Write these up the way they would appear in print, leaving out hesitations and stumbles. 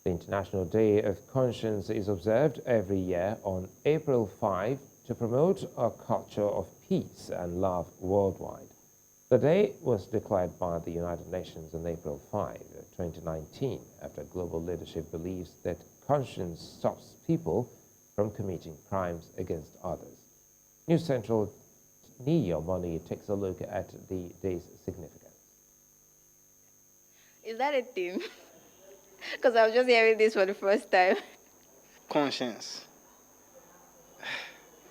The International Day of Conscience is observed every year on April 5 to promote a culture of peace and love worldwide. The day was declared by the United Nations on April 5, 2019, after global leadership believes that conscience stops people from committing crimes against others. News Central Niyi Omoniyi takes a look at the day's significance. Is that a theme? Because I was just hearing this for the first time. Conscience.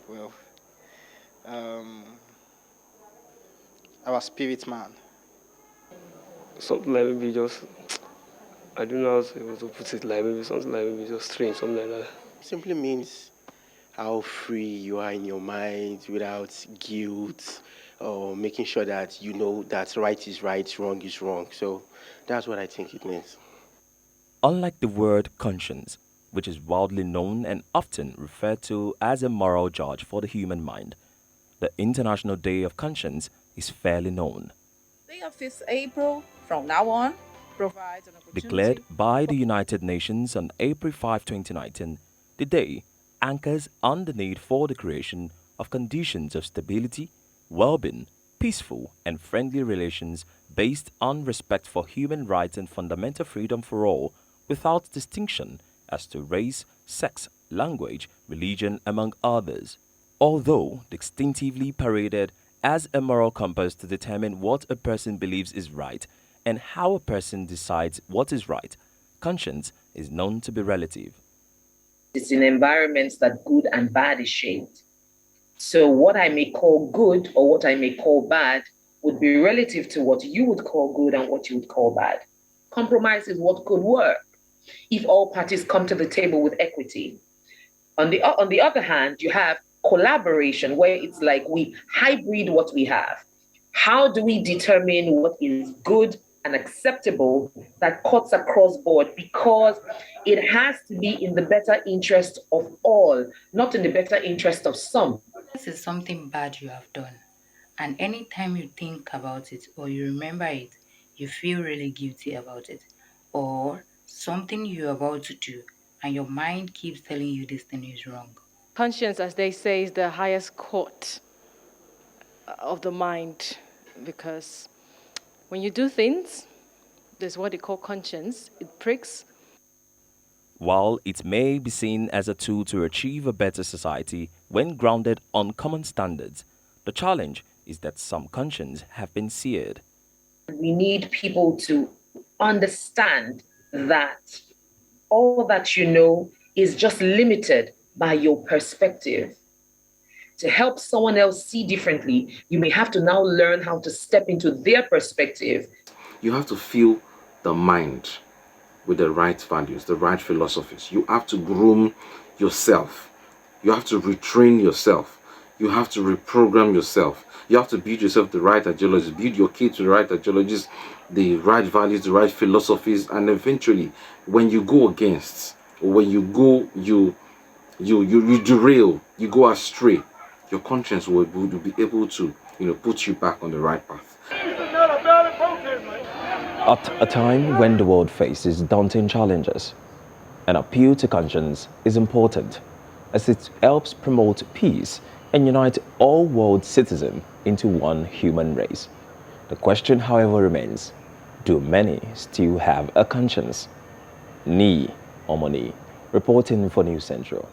Well, um, our spirit man. Something like maybe just, I don't know how to put it, like maybe something like maybe just strange, something like that. Simply means how free you are in your mind without guilt or making sure that you know that right is right, wrong is wrong. So that's what I think it means. Unlike the word conscience, which is widely known and often referred to as a moral judge for the human mind, the International Day of Conscience is fairly known. Day of 5th April, from now on, provides an opportunity. Declared by the United Nations on April 5, 2019, the day anchors on the need for the creation of conditions of stability, well-being, peaceful and friendly relations based on respect for human rights and fundamental freedom for all, without distinction as to race, sex, language, religion, among others. Although distinctively paraded as a moral compass to determine what a person believes is right and how a person decides what is right, conscience is known to be relative. It's in environments that good and bad is shaped. So what I may call good or what I may call bad would be relative to what you would call good and what you would call bad. Compromise is what could work if all parties come to the table with equity. On the other hand, you have collaboration, where it's like we hybrid what we have. How do we determine what is good and acceptable that cuts across board? Because it has to be in the better interest of all, not in the better interest of some. This is something bad you have done, and anytime you think about it or you remember it, you feel really guilty about it, or something you're about to do and your mind keeps telling you this thing is wrong. Conscience, as they say, is the highest court of the mind, because when you do things, there's what they call conscience. It pricks. While it may be seen as a tool to achieve a better society when grounded on common standards, the challenge is that some consciences have been seared. We need people to understand that all that you know is just limited by your perspective. To help someone else see differently, you may have to now learn how to step into their perspective. You have to fill the mind with the right values, the right philosophies. You have to groom yourself. You have to retrain yourself. You have to reprogram yourself. You have to build yourself the right ideologies, build your kids the right ideologies, the right values, the right philosophies, and eventually, when you go against, or when you go, you derail, you go astray, your conscience will be able to, put you back on the right path. At a time when the world faces daunting challenges, an appeal to conscience is important, as it helps promote peace and unite all world citizens into one human race. The question, however, remains, do many still have a conscience? Niyi Omoniyi, reporting for News Central.